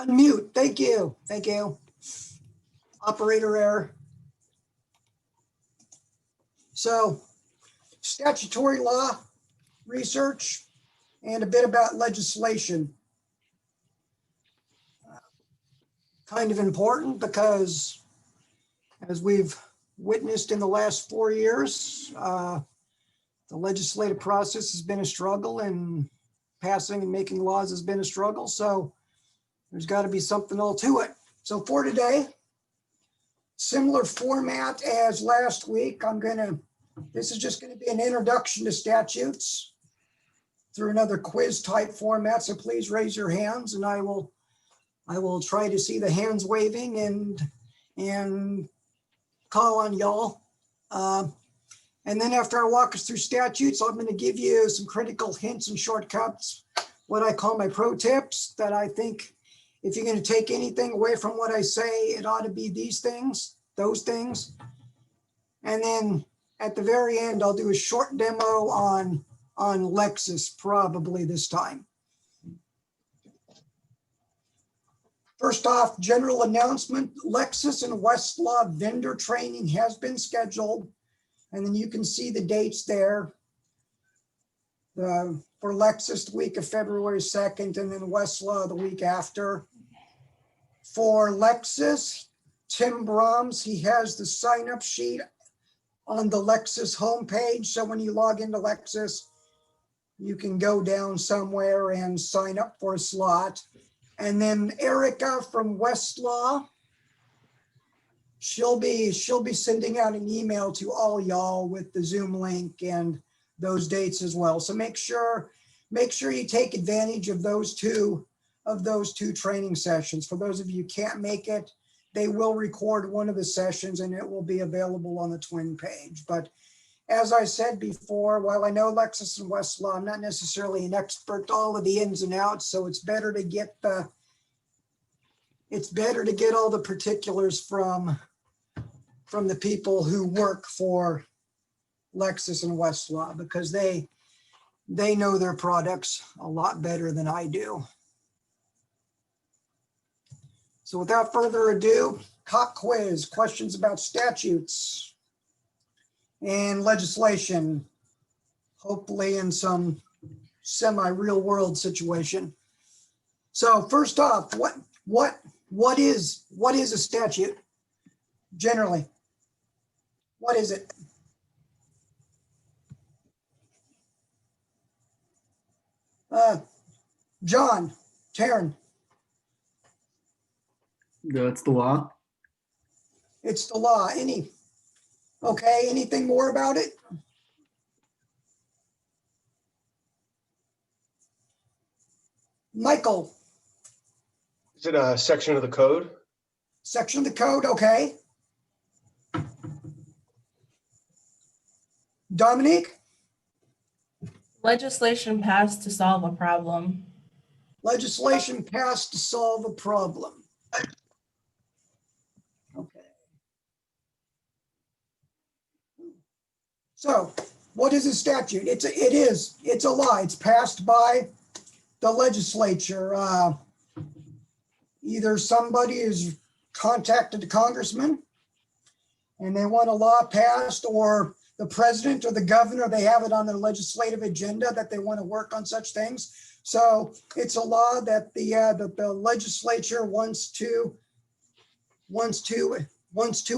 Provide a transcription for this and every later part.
Unmute. Thank you. Thank you. Operator error. So, statutory law, research, and a bit about legislation. Kind of important because, as we've witnessed in the last 4 years, the legislative process has been a struggle, and passing and making laws has been a struggle. So there's got to be something all to it. So for today, similar format as last week, this is just going to be an introduction to statutes through another quiz type format. So please raise your hands and I will try to see the hands waving and call on y'all. And then after I walk us through statutes, I'm going to give you some critical hints and shortcuts, what I call my pro tips, that I think if you're going to take anything away from what I say, it ought to be these things, those things. And then at the very end, I'll do a short demo on Lexis, probably this time. First off, general announcement, Lexis and Westlaw vendor training has been scheduled. And then you can see the dates there. For Lexis, the week of February 2nd, and then Westlaw the week after. For Lexis, Tim Brahms, he has the sign-up sheet on the Lexis homepage. So when you log into Lexis, you can go down somewhere and sign up for a slot. And then Erica from Westlaw, she'll be sending out an email to all y'all with the Zoom link and those dates as well. So make sure you take advantage of those two training sessions. For those of you who can't make it, they will record one of the sessions and it will be available on the Twin page. But as I said before, while I know Lexis and Westlaw, I'm not necessarily an expert to all of the ins and outs, so it's better to get all the particulars from the people who work for Lexis and Westlaw, because they know their products a lot better than I do. So without further ado, cock quiz, questions about statutes and legislation, hopefully in some semi-real world situation. So first off, what is a statute generally? What is it? John, Taryn. That's the law. It's the law. Okay, anything more about it? Michael. Is it a section of the code? Section of the code, okay. Dominique? Legislation passed to solve a problem. Legislation passed to solve a problem. Okay. So what is a statute? It's a law. It's passed by the legislature. Either somebody is contacted the congressman and they want a law passed, or the president or the governor, they have it on their legislative agenda that they want to work on such things. So it's a law that the legislature wants to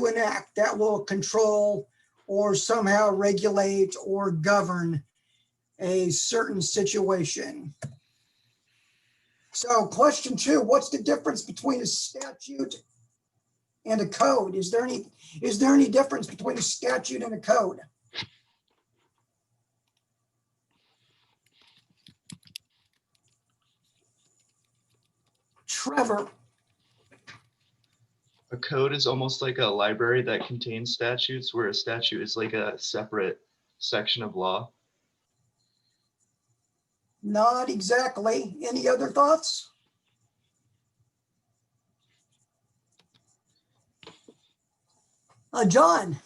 enact that will control or somehow regulate or govern a certain situation. So question 2, what's the difference between a statute and a code? Is there any difference between a statute and a code? Trevor. A code is almost like a library that contains statutes, where a statute is like a separate section of law. Not exactly. Any other thoughts? John.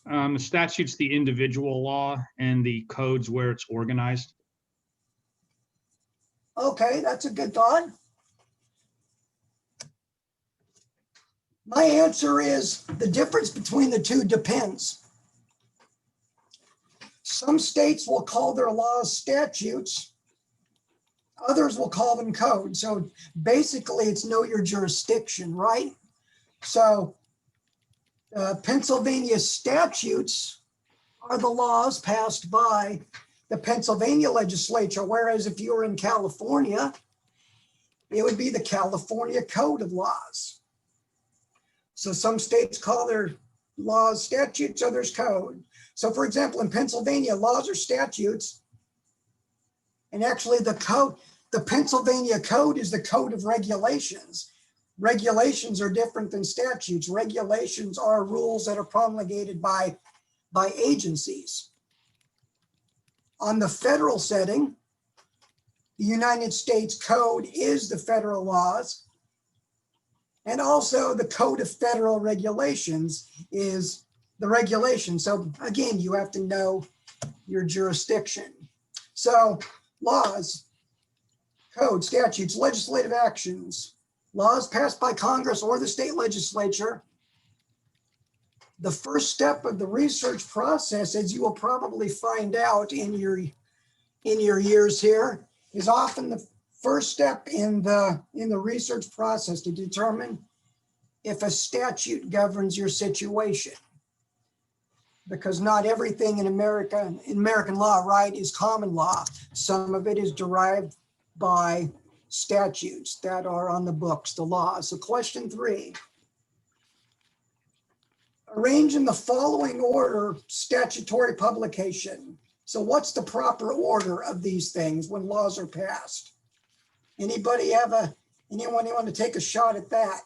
The statute's the individual law and the code's where it's organized. Okay, that's a good thought. My answer is the difference between the two depends. Some states will call their laws statutes. Others will call them code. So basically it's know your jurisdiction, right? So Pennsylvania statutes are the laws passed by the Pennsylvania legislature, whereas if you were in California, it would be the California Code of Laws. So some states call their laws statutes, others code. So for example, in Pennsylvania, laws are statutes. And actually the code, the Pennsylvania Code is the code of regulations. Regulations are different than statutes. Regulations are rules that are promulgated by agencies. On the federal setting, the United States Code is the federal laws. And also the Code of Federal Regulations is the regulation. So again, you have to know your jurisdiction. So laws, code, statutes, legislative actions, laws passed by Congress or the state legislature. The first step of the research process, as you will probably find out in your years here, is often the first step in the research process to determine if a statute governs your situation. Because not everything in American law, right, is common law. Some of it is derived by statutes that are on the books, the law. So question 3. Arrange in the following order statutory publication. So what's the proper order of these things when laws are passed? Anyone want to take a shot at that?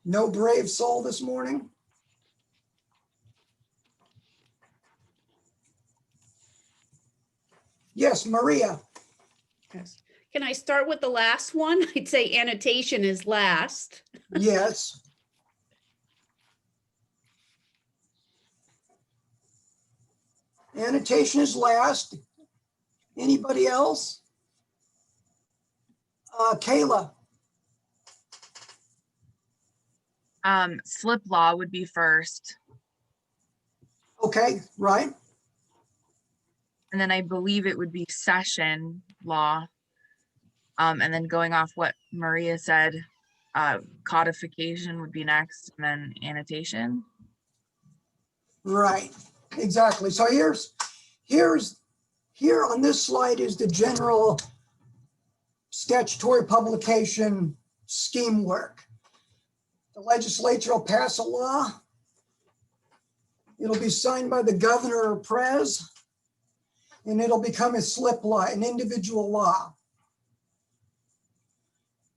No brave soul this morning? Yes, Maria. Yes. Can I start with the last one? I'd say annotation is last. Yes. Annotation is last. Anybody else? Kayla. Slip law would be first. Okay, right. And then I believe it would be session law. And then going off what Maria said, codification would be next, and then annotation. Right, exactly. So here on this slide is the general statutory publication scheme work. The legislature will pass a law. It'll be signed by the governor or pres, and it'll become a slip law, an individual law.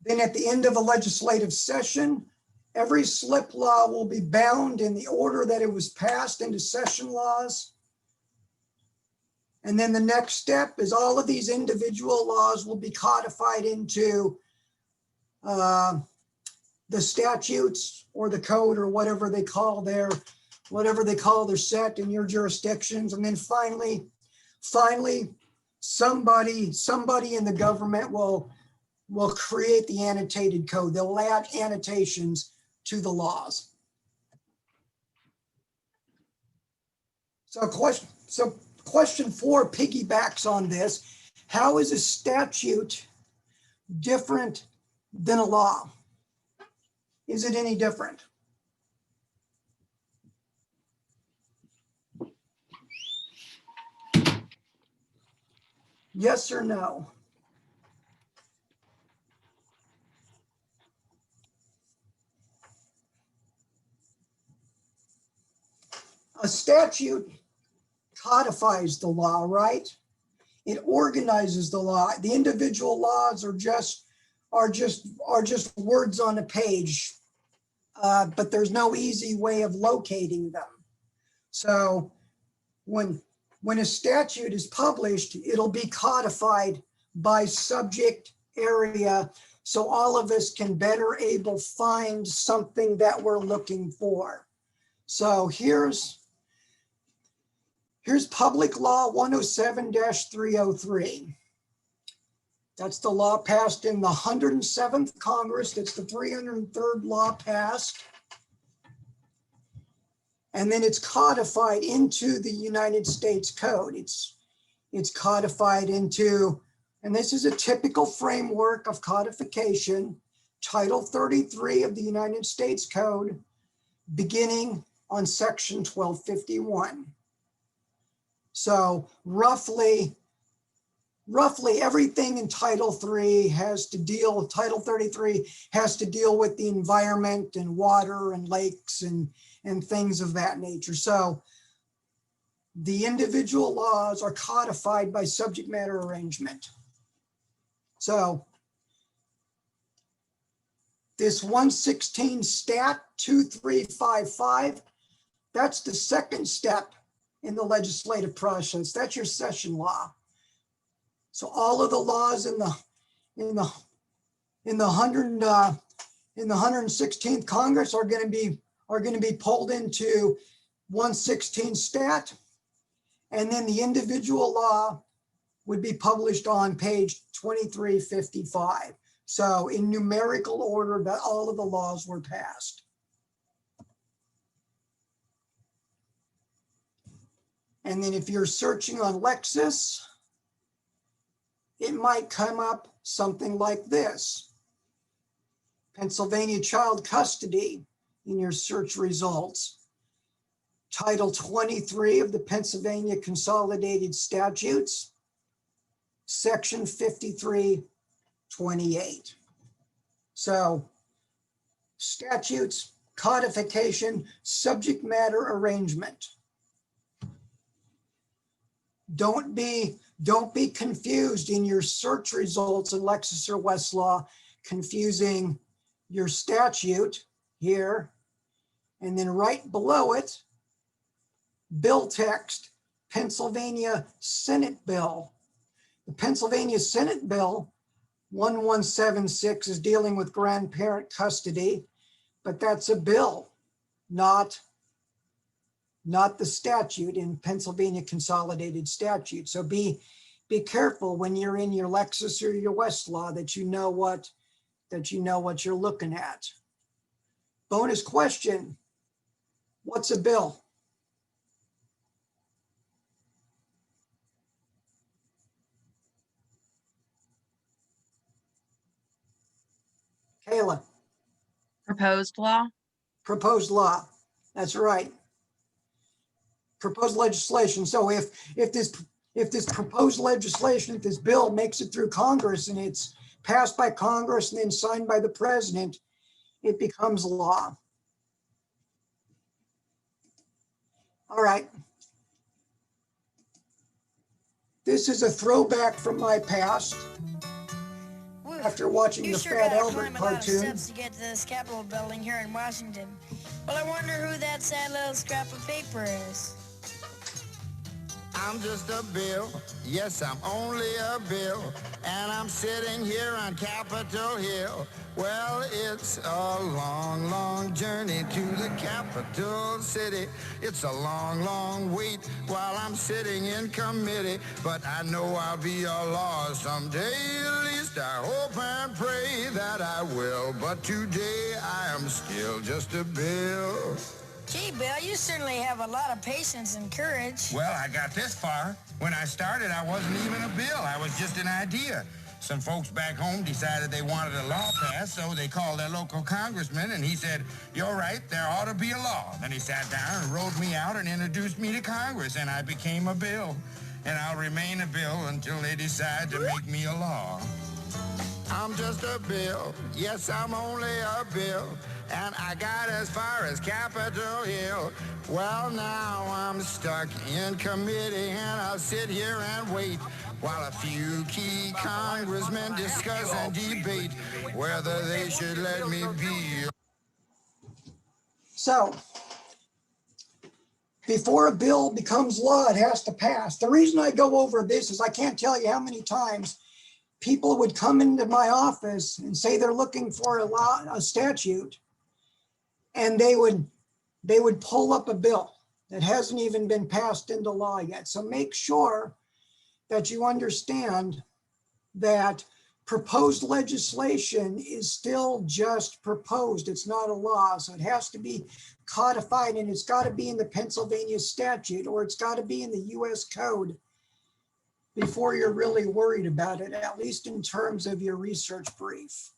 Then at the end of a legislative session, every slip law will be bound in the order that it was passed into session laws. And then the next step is all of these individual laws will be codified into the statutes or the code or whatever they call their set in your jurisdictions. And then finally, somebody in the government will create the annotated code. They'll add annotations to the laws. So question 4 piggybacks on this. How is a statute different than a law? Is it any different? Yes or no? A statute codifies the law, right? It organizes the law. The individual laws are just words on a page, but there's no easy way of locating them. So when a statute is published, it'll be codified by subject area, so all of us can better able find something that we're looking for. So here's Here's Public Law 107-303. That's the law passed in the 107th Congress. That's the 303rd law passed. And then it's codified into the United States Code. It's codified into, and this is a typical framework of codification, Title 33 of the United States Code, beginning on section 1251. So roughly everything in Title 33 has to deal with the environment and water and lakes and things of that nature. So the individual laws are codified by subject matter arrangement. So this 116 Stat 2355, that's the second step in the legislative process. That's your session law. So all of the laws in the 116th Congress are going to be pulled into 116 Stat, and then the individual law would be published on page 2355. So in numerical order, that all of the laws were passed. And then if you're searching on Lexis, it might come up something like this: Pennsylvania Child Custody in your search results. Title 23 of the Pennsylvania Consolidated Statutes, Section 5328. So statutes, codification, subject matter arrangement. Don't be confused in your search results in Lexis or Westlaw, confusing your statute here, and then right below it, bill text, Pennsylvania Senate Bill. The Pennsylvania Senate Bill 1176 is dealing with grandparent custody, but that's a bill, not the statute in Pennsylvania Consolidated Statute. So be careful when you're in your Lexis or your Westlaw that you know what you're looking at. Bonus question: what's a bill? Kayla? Proposed law? Proposed law. That's right. Proposed legislation. So if this proposed legislation, if this bill makes it through Congress and it's passed by Congress and then signed by the president, it becomes law. All right. This is a throwback from my past. After watching You the sure Fat gotta Albert climb a lot of cartoon. steps to get to this Capitol building here in Washington. Well, I wonder who that sad little scrap of paper is. I'm just a bill, yes, I'm only a bill, and I'm sitting here on Capitol Hill. Well, it's a long, long journey to the capital city. It's a long, long wait while I'm sitting in committee, but I know I'll be a law someday. At least I hope and pray that I will, but today I am still just a bill. Gee, Bill, you certainly have a lot of patience and courage. Well, I got this far. When I started, I wasn't even a bill. I was just an idea. Some folks back home decided they wanted a law passed, so they called their local congressman, and he said, "You're right, there ought to be a law." Then he sat down and wrote me out and introduced me to Congress, and I became a bill. And I'll remain a bill until they decide to make me a law. I'm just a bill. Yes, I'm only a bill. And I got as far as Capitol Hill. Well, now I'm stuck in committee, and I'll sit here and wait while a few key congressmen discuss and debate whether they should let me be. So before a bill becomes law, it has to pass. The reason I go over this is I can't tell you how many times people would come into my office and say they're looking for a statute, and they would pull up a bill that hasn't even been passed into law yet. So make sure that you understand that proposed legislation is still just proposed. It's not a law. So it has to be codified, and it's got to be in the Pennsylvania statute, or it's got to be in the US code before you're really worried about it, at least in terms of your research brief.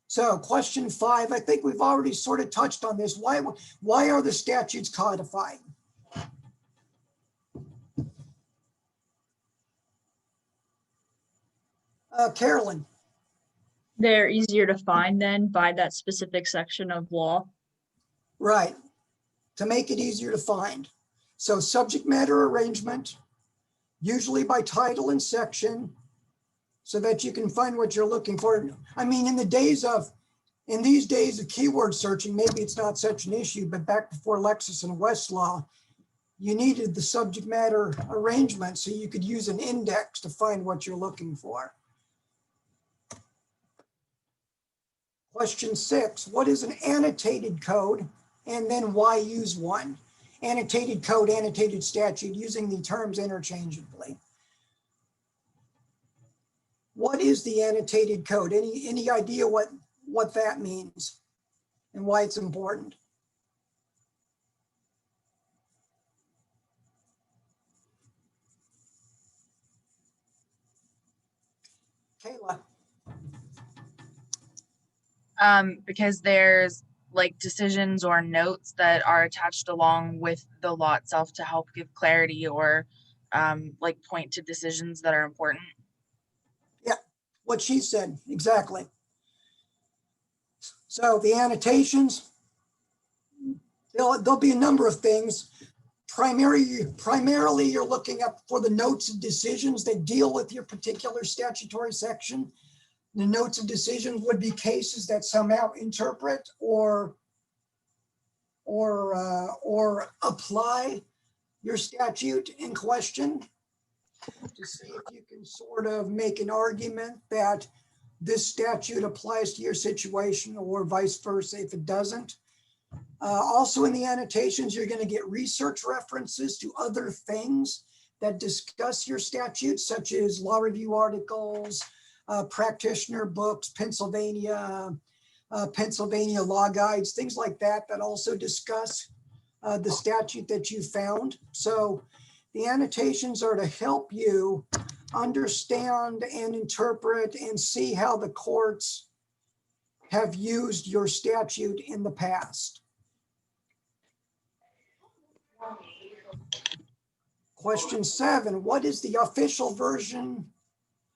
So question 5, I think we've already sort of touched on this. Why are the statutes codified? Carolyn. They're easier to find then by that specific section of law. Right, to make it easier to find. So subject matter arrangement, usually by title and section, so that you can find what you're looking for. I mean, in these days of keyword searching, maybe it's not such an issue, but back before Lexis and Westlaw, you needed the subject matter arrangement so you could use an index to find what you're looking for. Question 6, what is an annotated code? And then why use one? Annotated code, annotated statute, using the terms interchangeably. What is the annotated code? Any idea what that means and why it's important? Kayla. Because there's like decisions or notes that are attached along with the law itself to help give clarity or like point to decisions that are important. Yeah, what she said, exactly. So the annotations, there'll be a number of things. Primarily, you're looking up for the notes of decisions that deal with your particular statutory section. The notes of decisions would be cases that somehow interpret or apply your statute in question, to see if you can sort of make an argument that this statute applies to your situation or vice versa if it doesn't. Also in the annotations, you're going to get research references to other things that discuss your statute, such as law review articles, practitioner books, Pennsylvania law guides, things like that, that also discuss the statute that you found. So the annotations are to help you understand and interpret and see how the courts have used your statute in the past. Question 7, what is the official version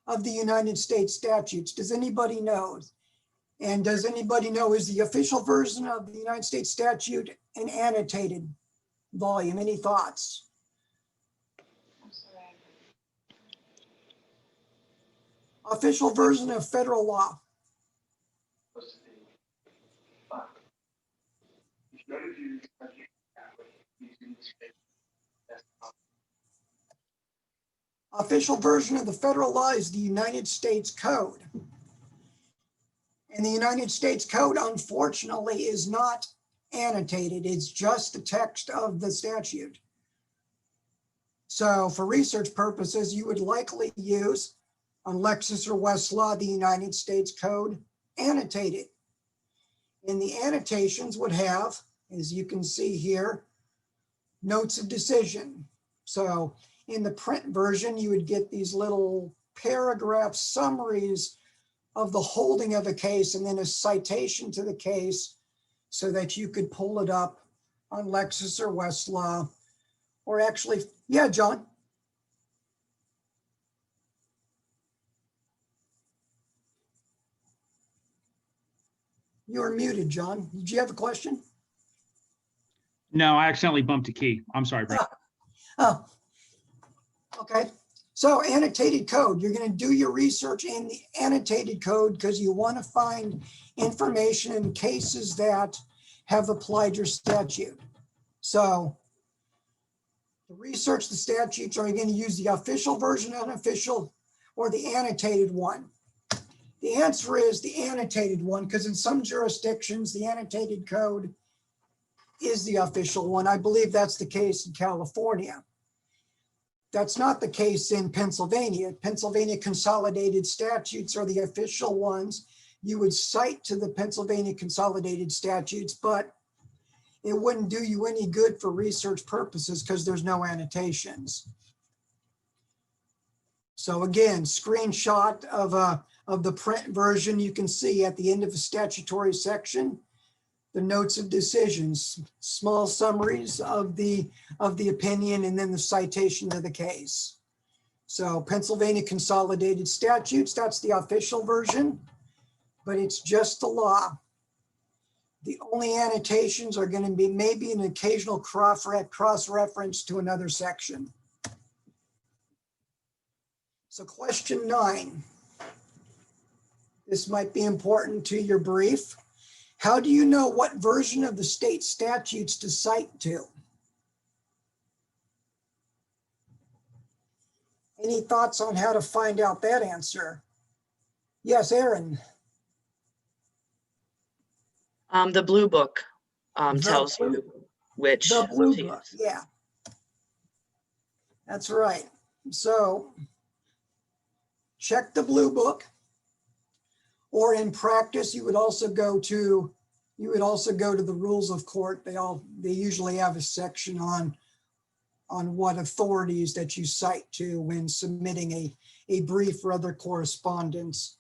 of the United States statutes? Does anybody know? And does anybody know, is the official version of the United States statute an annotated volume? Any thoughts? Official version of federal law. Official version of the federal law is the United States Code. And the United States Code, unfortunately, is not annotated. It's just the text of the statute. So for research purposes, you would likely use, on Lexis or Westlaw, the United States Code annotated. And the annotations would have, as you can see here, notes of decision. So in the print version, you would get these little paragraph summaries of the holding of a case and then a citation to the case so that you could pull it up on Lexis or Westlaw, or actually, yeah, John. You are muted, John. Did you have a question? No, I accidentally bumped a key. I'm sorry, Brent. Oh, okay. So annotated code, you're going to do your research in the annotated code because you want to find information in cases that have applied your statute. So to research the statutes, are you going to use the official version, unofficial, or the annotated one? The answer is the annotated one, because in some jurisdictions, the annotated code is the official one. I believe that's the case in California. That's not the case in Pennsylvania. Pennsylvania consolidated statutes are the official ones. You would cite to the Pennsylvania consolidated statutes, but it wouldn't do you any good for research purposes because there's no annotations. So again, screenshot of the print version, you can see at the end of the statutory section, the notes of decisions, small summaries of the opinion, and then the citation of the case. So Pennsylvania consolidated statutes, that's the official version, but it's just the law. The only annotations are going to be maybe an occasional cross-reference to another section. So question 9. This might be important to your brief. How do you know what version of the state statutes to cite to? Any thoughts on how to find out that answer? Yes, Aaron. The blue book The tells blue- you which. The blue to book, use. yeah. That's right. So check the blue book. Or in practice, you would also go to the rules of court. They usually have a section on what authorities that you cite to when submitting a brief or other correspondence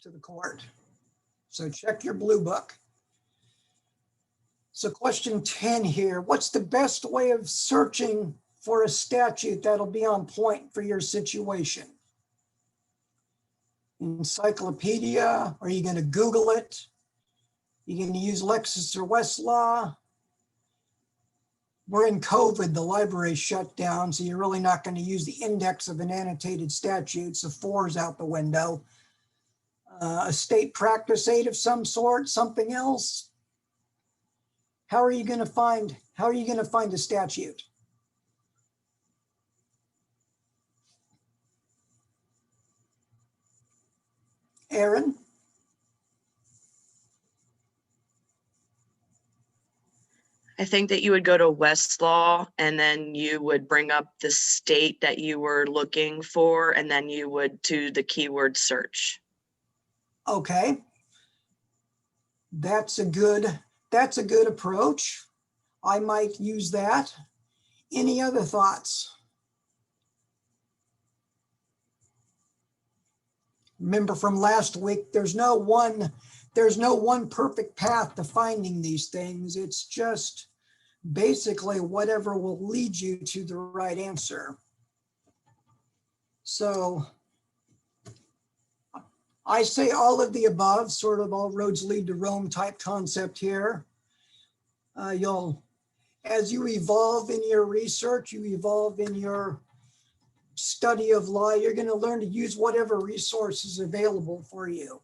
to the court. So check your blue book. So question 10 here, what's the best way of searching for a statute that'll be on point for your situation? Encyclopedia? Are you going to Google it? You're going to use Lexis or Westlaw? We're in COVID, the library shut down, so you're really not going to use the index of an annotated statute, so 4 is out the window. A state practice aid of some sort, something else? How are you going to find a statute? Aaron? I think that you would go to Westlaw and then you would bring up the state that you were looking for, and then you would do the keyword search. Okay. That's a good approach. I might use that. Any other thoughts? Remember from last week, there's no one perfect path to finding these things. It's just basically whatever will lead you to the right answer. So I say all of the above, sort of all roads lead to Rome type concept here. As you evolve in your research, you evolve in your study of law, you're going to learn to use whatever resources available for you.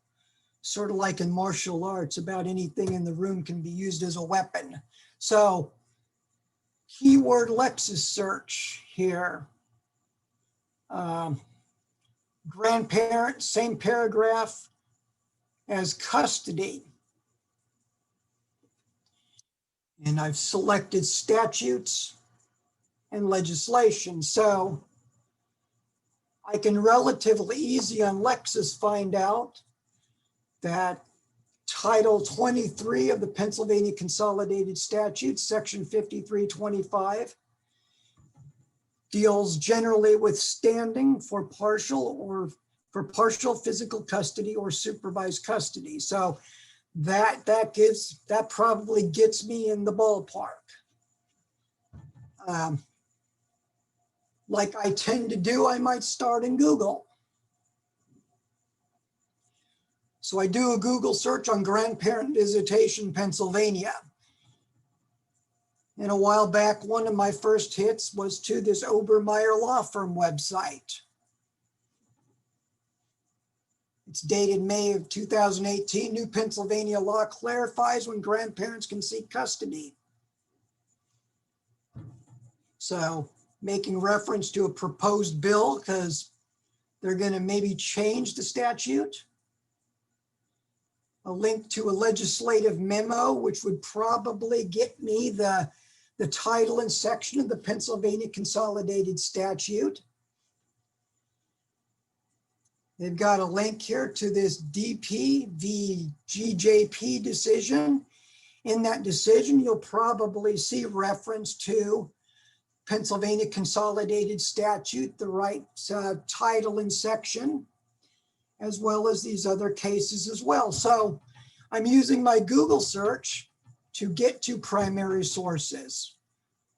Sort of like in martial arts, about anything in the room can be used as a weapon. So keyword Lexis search here. Grandparent, same paragraph as custody. And I've selected statutes and legislation. So I can relatively easy on Lexis find out that Title 23 of the Pennsylvania Consolidated Statutes, Section 5325, deals generally with standing for partial physical custody or supervised custody. So that probably gets me in the ballpark. Like I tend to do, I might start in Google. So I do a Google search on grandparent visitation, Pennsylvania. And a while back, one of my first hits was to this Obermeyer law firm website. It's dated May of 2018. New Pennsylvania law clarifies when grandparents can seek custody. So making reference to a proposed bill because they're going to maybe change the statute. a link to a legislative memo, which would probably get me the title and section of the Pennsylvania Consolidated Statute. They've got a link here to this DP v. GJP decision. In that decision, you'll probably see reference to Pennsylvania Consolidated Statute, the right title and section, as well as these other cases as well. So I'm using my Google search to get to primary sources.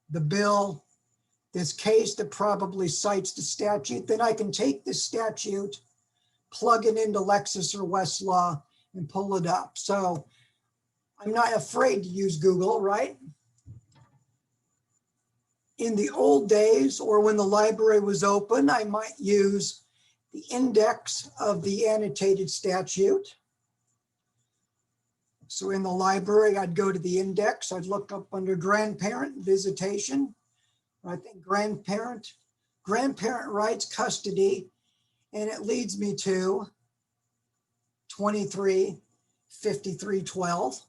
The bill, this case that probably cites the statute, then I can take this statute, plug it into Lexis or Westlaw and pull it up. So I'm not afraid to use Google, right? In the old days, or when the library was open, I might use the index of the annotated statute. So in the library, I'd go to the index, I'd look up under grandparent visitation. I think grandparent rights, custody, and it leads me to 235312.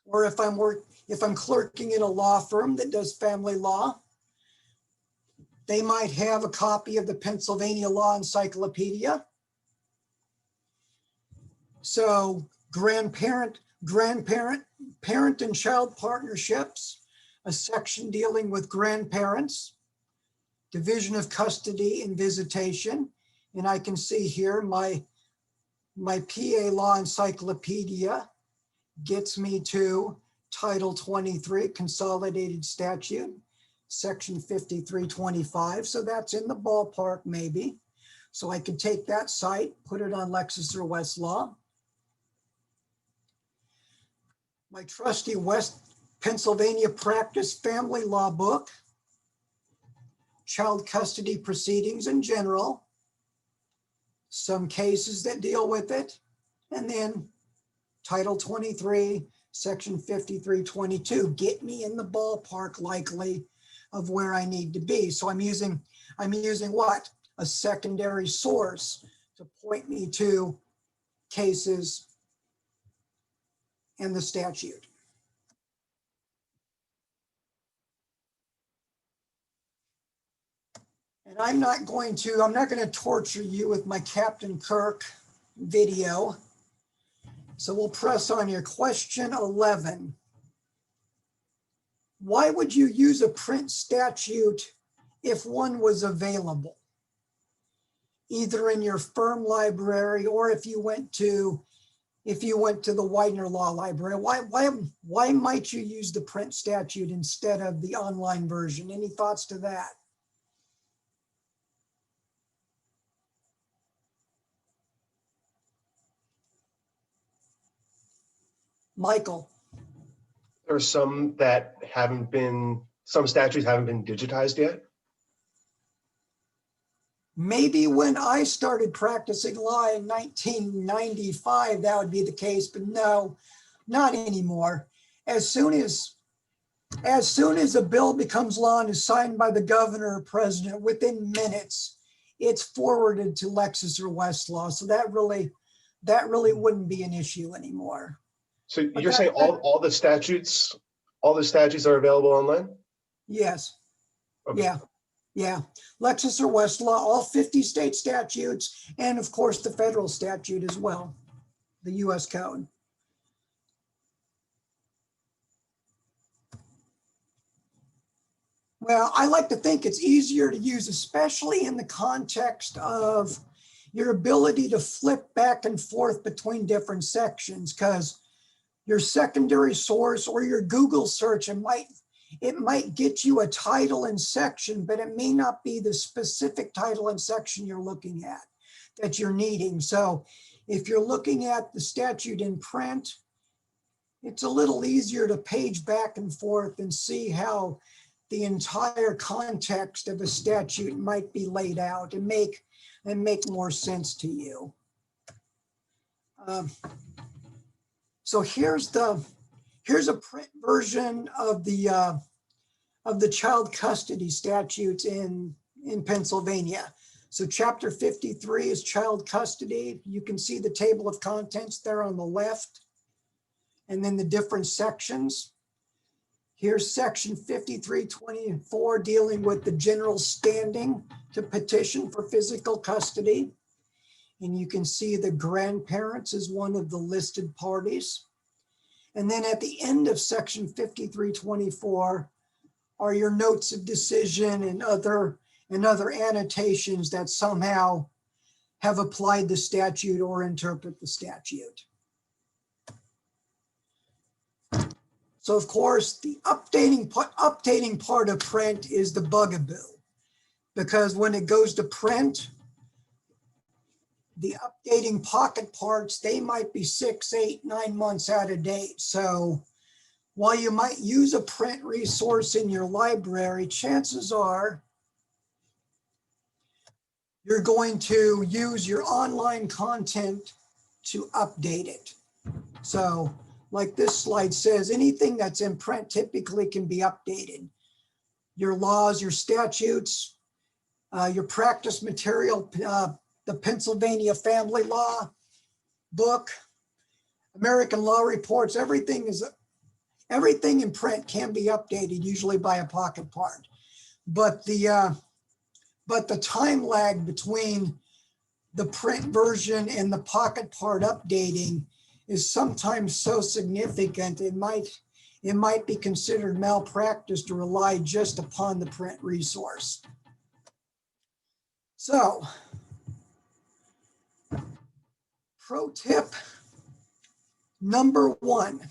Or if I'm clerking in a law firm that does family law, they might have a copy of the Pennsylvania Law Encyclopedia. So parent and child partnerships, a section dealing with grandparents, division of custody and visitation. And I can see here my PA Law Encyclopedia gets me to Title 23, Consolidated Statute, Section 5325. So that's in the ballpark maybe. So I could take that site, put it on Lexis or Westlaw. My trusty West Pennsylvania Practice Family Law book, child custody proceedings in general, some cases that deal with it, and then Title 23, Section 5322, get me in the ballpark likely of where I need to be. So I'm using what? A secondary source to point me to cases and the statute. And I'm not going to torture you with my Captain Kirk video. So we'll press on your question 11. Why would you use a print statute if one was available? Either in your firm library or if you went to the Widener Law Library. Why might you use the print statute instead of the online version? Any thoughts to that? Michael. There are some that some statutes haven't been digitized yet. Maybe when I started practicing law in 1995, that would be the case, but no, not anymore. As soon as a bill becomes law and is signed by the governor or president, within minutes, it's forwarded to Lexis or Westlaw. So that really wouldn't be an issue anymore. So you're saying all the statutes are available online? Yes. Okay. Yeah. Lexis or Westlaw, all 50 state statutes, and of course the federal statute as well, the US Code. Well, I like to think it's easier to use, especially in the context of your ability to flip back and forth between different sections, because your secondary source or your Google search, it might get you a title and section, but it may not be the specific title and section you're looking at that you're needing. So if you're looking at the statute in print, it's a little easier to page back and forth and see how the entire context of a statute might be laid out and make more sense to you. So here's a print version of the child custody statutes in Pennsylvania. So chapter 53 is child custody. You can see the table of contents there on the left, and then the different sections. Here's section 5324 dealing with the general standing to petition for physical custody. And you can see the grandparents as one of the listed parties. And then at the end of section 5324 are your notes of decision and other annotations that somehow have applied the statute or interpret the statute. So of course, the updating part of print is the bugaboo, because when it goes to print, the updating pocket parts, they might be 6, 8, 9 months out of date. So while you might use a print resource in your library, chances are you're going to use your online content to update it. So like this slide says, anything that's in print typically can be updated. Your laws, your statutes, your practice material, the Pennsylvania Family Law book, American Law Reports, everything in print can be updated, usually by a pocket part. But the time lag between the print version and the pocket part updating is sometimes so significant, it might be considered malpractice to rely just upon the print resource. So, pro tip number 1,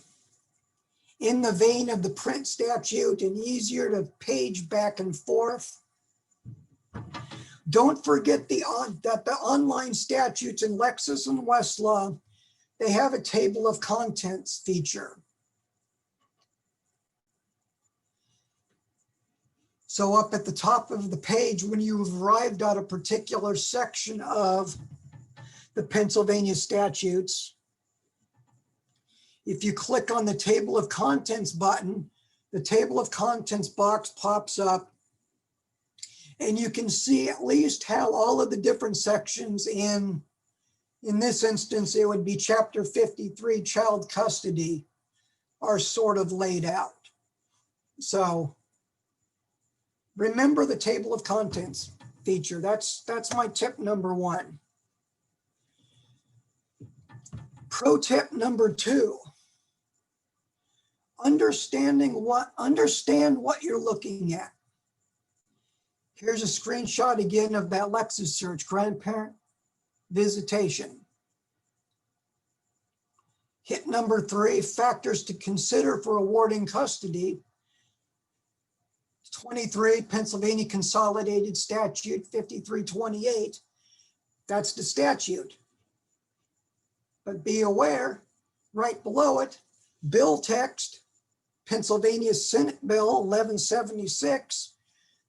in the vein of the print statute and easier to page back and forth, don't forget that the online statutes in Lexis and Westlaw, they have a table of contents feature. So up at the top of the page, when you've arrived at a particular section of the Pennsylvania statutes, if you click on the table of contents button, the table of contents box pops up, and you can see at least how all of the different sections in this instance, it would be chapter 53, child custody, are sort of laid out. So remember the table of contents feature. That's my tip number 1. Pro tip number 2, understand what you're looking at. Here's a screenshot again of that Lexis search, grandparent visitation. Hit number 3, factors to consider for awarding custody. 23, Pennsylvania Consolidated Statute 5328. That's the statute. But be aware, right below it, bill text, Pennsylvania Senate Bill 1176.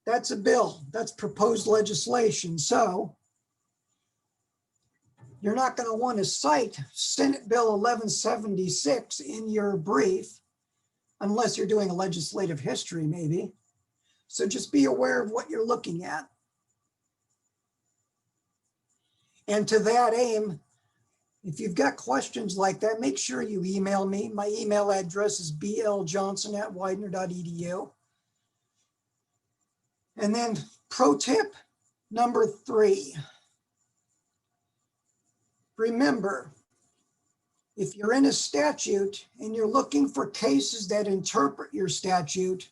That's a bill, that's proposed legislation. So you're not going to want to cite Senate Bill 1176 in your brief unless you're doing a legislative history maybe. So just be aware of what you're looking at. And to that aim, if you've got questions like that, make sure you email me. My email address is bljohnson@widener.edu. And then pro tip number 3. Remember, if you're in a statute and you're looking for cases that interpret your statute,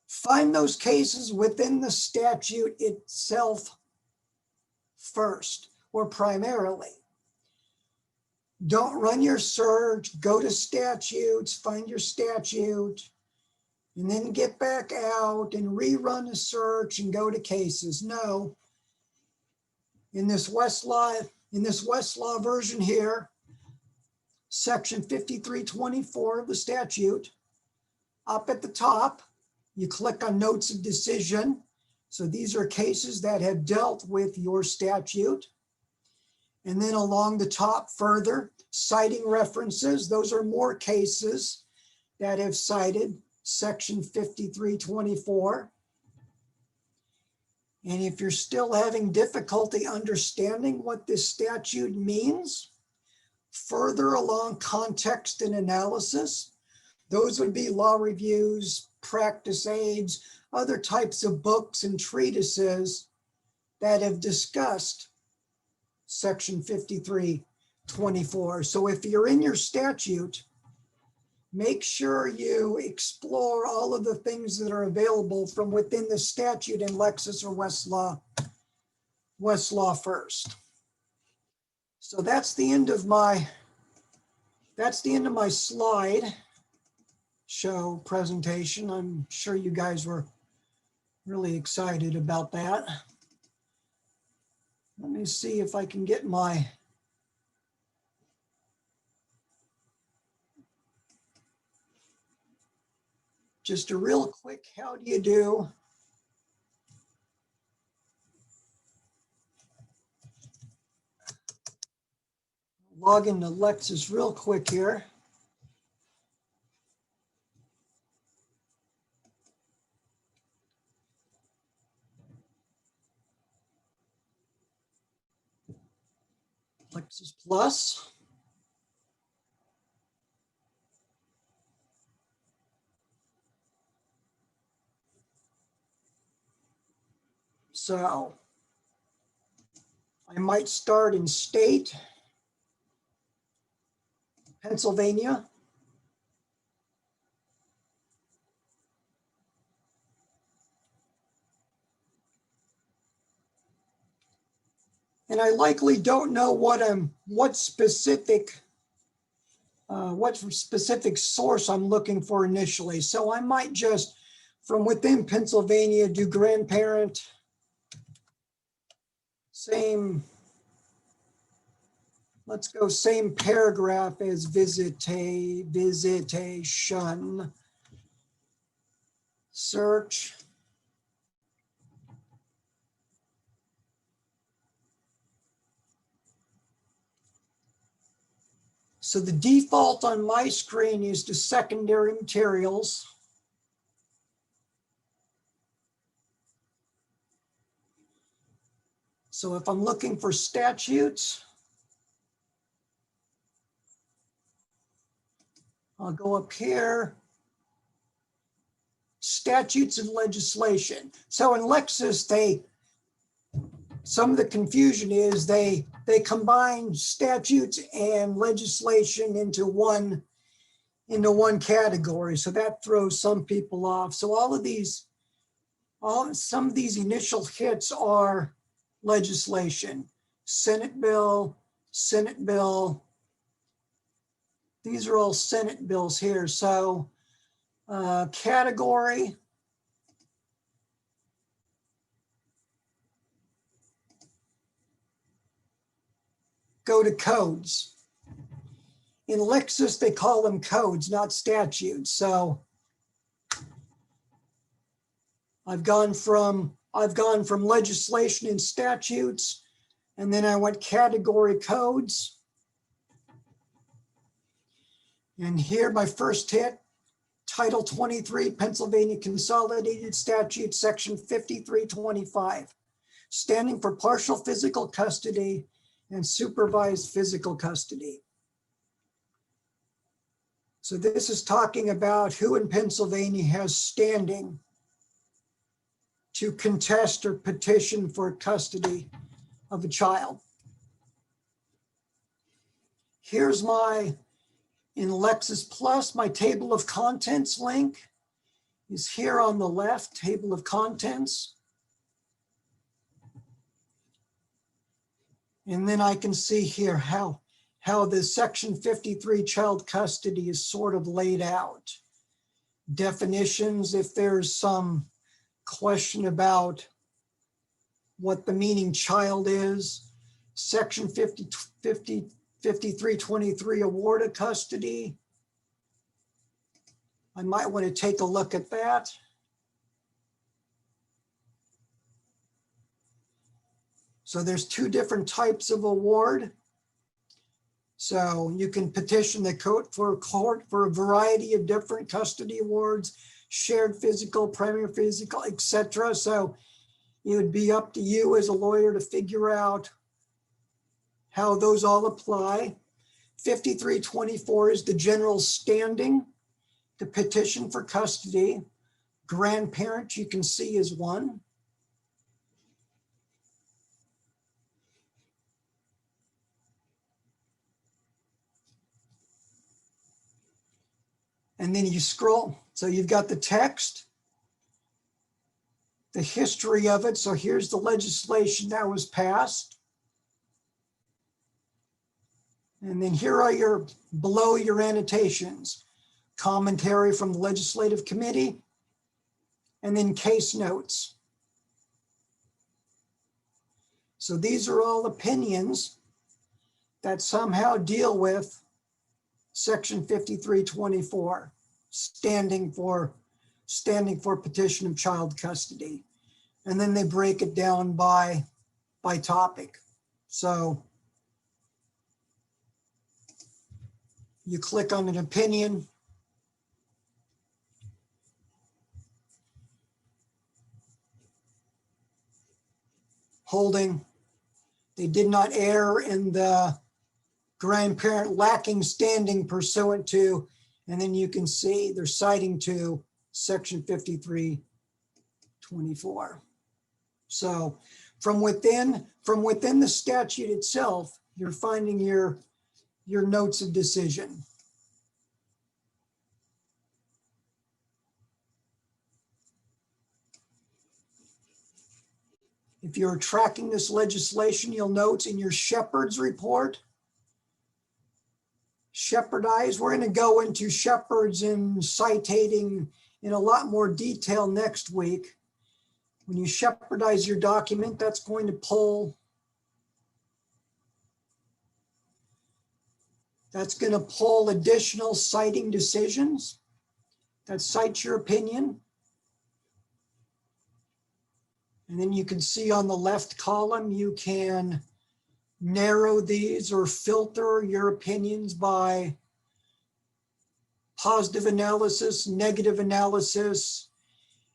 find those cases within the statute itself first or primarily. Don't run your search, go to statutes, find your statute, and then get back out and rerun a search and go to cases. No. In this Westlaw version here, section 5324 of the statute, up at the top, you click on notes of decision. So these are cases that have dealt with your statute. And then along the top further, citing references. Those are more cases that have cited section 5324. And if you're still having difficulty understanding what this statute means, further along context and analysis, those would be law reviews, practice aids, other types of books and treatises that have discussed Section 5324. So if you're in your statute, make sure you explore all of the things that are available from within the statute in Lexis or Westlaw first. So that's the end of my slide show presentation. I'm sure you guys were really excited about that. Let me see if I can get my just a real quick, how do you do? Log into Lexis real quick here. Lexis Plus. So I might start in state, Pennsylvania. And I likely don't know what specific source I'm looking for initially. So I might just, from within Pennsylvania, do grandparent, same, let's go same paragraph as visitation, search. So the default on my screen is to secondary materials. So if I'm looking for statutes, I'll go up here, statutes and legislation. So in Lexis, some of the confusion is they combine statutes and legislation into one category. So that throws some people off. So some of these initial hits are legislation, Senate bill. These are all Senate bills here. So category, go to codes. In Lexis, they call them codes, not statutes. So I've gone from legislation and statutes, and then I went category codes. And here my first hit, Title 23, Pennsylvania Consolidated Statute, Section 5325, standing for partial physical custody and supervised physical custody. So this is talking about who in Pennsylvania has standing to contest or petition for custody of a child. Here's in Lexis Plus, my table of contents link is here on the left, table of contents. And then I can see here how the Section 53 child custody is sort of laid out. Definitions, if there's some question about what the meaning child is. Section 5323 award of custody. I might want to take a look at that. So there's two different types of award. So you can petition the court for a variety of different custody awards, shared physical, primary physical, etc. So It would be up to you as a lawyer to figure out how those all apply. 5324 is the general standing to petition for custody. Grandparent, you can see, is one. And then you scroll. So you've got the text, the history of it. So here's the legislation that was passed. And then here are your, below your annotations, commentary from the legislative committee, and then case notes. So these are all opinions that somehow deal with Section 5324, standing for petition of child custody. And then they break it down by topic. So you click on an opinion. Holding, they did not err in the grandparent lacking standing pursuant to, and then you can see they're citing to Section 5324. So from within the statute itself, you're finding your notes of decision. If you're tracking this legislation, you'll note in your Shepherd's report, Shepherdized, we're going to go into Shepherds and citating in a lot more detail next week. When you Shepherdize your document, that's going to pull, additional citing decisions that cite your opinion. And then you can see on the left column, you can narrow these or filter your opinions by positive analysis, negative analysis.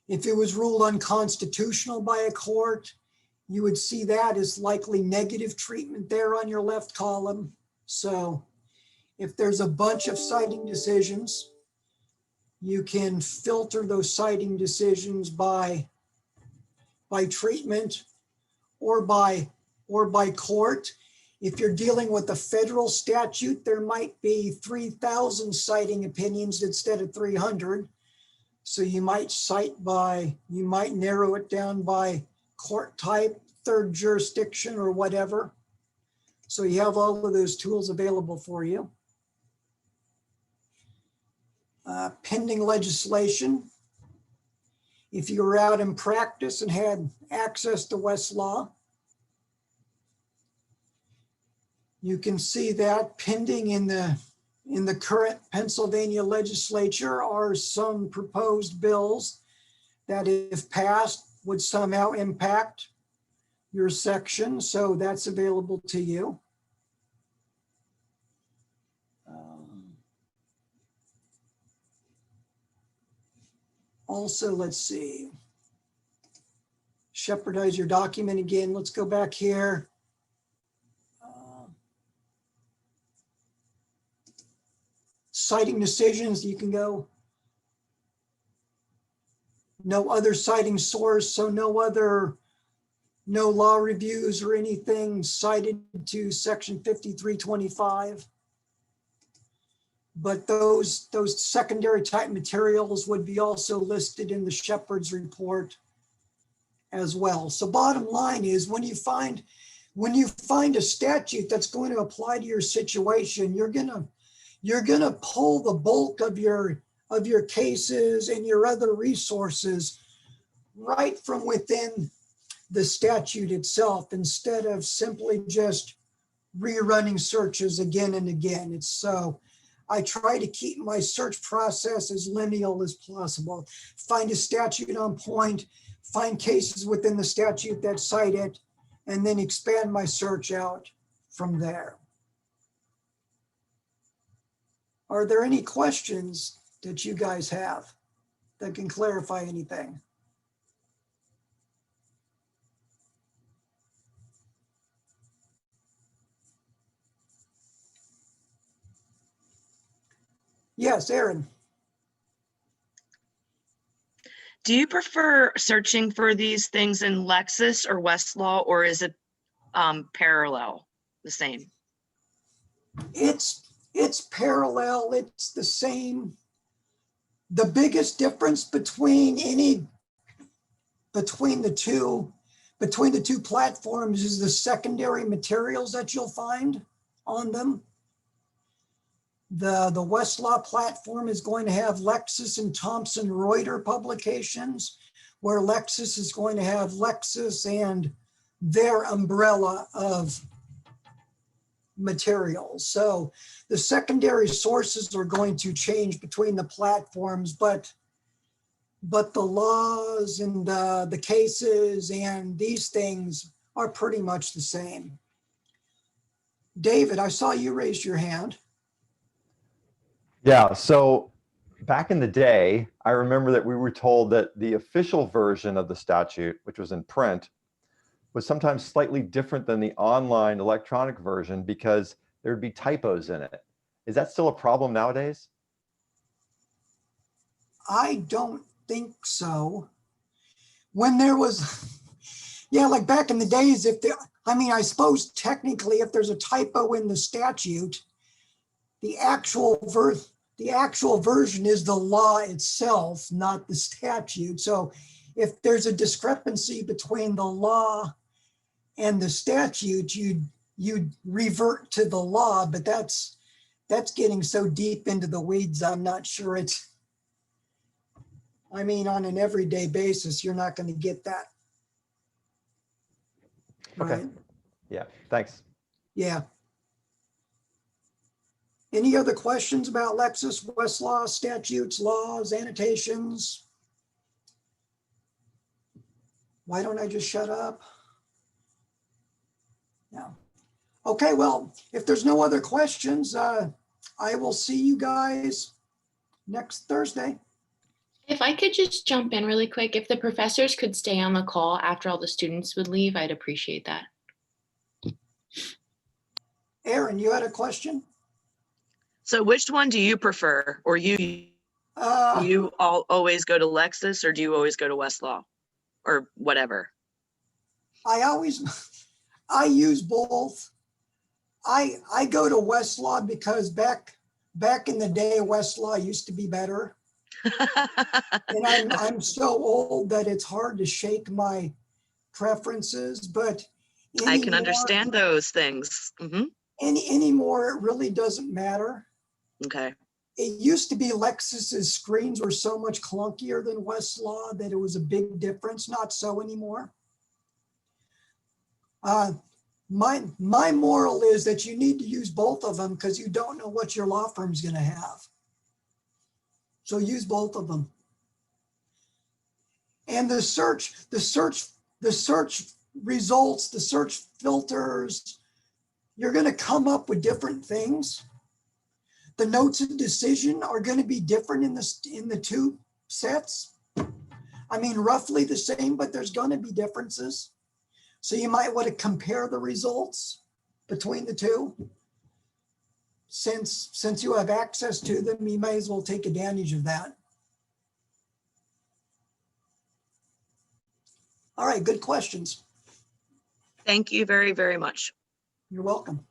If it was ruled unconstitutional by a court, you would see that as likely negative treatment there on your left column. So if there's a bunch of citing decisions, you can filter those citing decisions by treatment or by court. If you're dealing with a federal statute, there might be 3,000 citing opinions instead of 300. So you might narrow it down by court type, third jurisdiction, or whatever. So you have all of those tools available for you. Pending legislation. If you were out in practice and had access to Westlaw, you can see that pending in the current Pennsylvania legislature are some proposed bills that, if passed, would somehow impact your section. So that's available to you. Also, let's see. Shepherdize your document again. Let's go back here. Citing decisions, you can go no other citing source, so no law reviews or anything cited to Section 5325. But those secondary type materials would be also listed in the Shepherd's report as well. So bottom line is, when you find a statute that's going to apply to your situation, you're gonna pull the bulk of your cases and your other resources right from within the statute itself, instead of simply just rerunning searches again and again. It's so I try to keep my search process as linear as possible. Find a statute on point, find cases within the statute that cite it, and then expand my search out from there. Are there any questions that you guys have that can clarify anything? Yes, Aaron. Do you prefer searching for these things in Lexis or Westlaw, or is it parallel, the same? It's parallel, it's the same. The biggest difference between the two platforms is the secondary materials that you'll find on them. The Westlaw platform is going to have Lexis and Thomson Reuters publications, where Lexis is going to have Lexis and their umbrella of materials. So the secondary sources are going to change between the platforms, but the laws and the cases and these things are pretty much the same. David, I saw you raised your hand. Yeah, so back in the day, I remember that we were told that the official version of the statute, which was in print, was sometimes slightly different than the online electronic version because there'd be typos in it. Is that still a problem nowadays? I don't think so. When there was, yeah, like back in the days, I suppose technically if there's a typo in the statute, the actual version is the law itself, not the statute. So if there's a discrepancy between the law and the statute, you'd revert to the law, but that's getting so deep into the weeds, I'm not sure on an everyday basis, you're not going to get that. Okay. Right? Yeah, thanks. Yeah. Any other questions about Lexis, Westlaw, statutes, laws, annotations? Why don't I just shut up? No. Okay, well, if there's no other questions, I will see you guys next Thursday. If I could just jump in really quick, if the professors could stay on the call after all the students would leave, I'd appreciate that. Aaron, you had a question? So which one do you prefer? Or you always go to Lexis, or do you always go to Westlaw or whatever? I use both. I go to Westlaw because back in the day, Westlaw used to be better. And I'm so old that it's hard to shake my preferences, but I can understand those things. Anymore, it really doesn't matter. Okay. It used to be Lexis's screens were so much clunkier than Westlaw that it was a big difference. Not so anymore. My moral is that you need to use both of them because you don't know what your law firm's going to have. So use both of them. And the search results, the search filters, you're going to come up with different things. The notes of decision are going to be different in the two sets. Roughly the same, but there's going to be differences. So you might want to compare the results between the two. Since you have access to them, you may as well take advantage of that. All right, good questions. Thank you very, very much. You're welcome.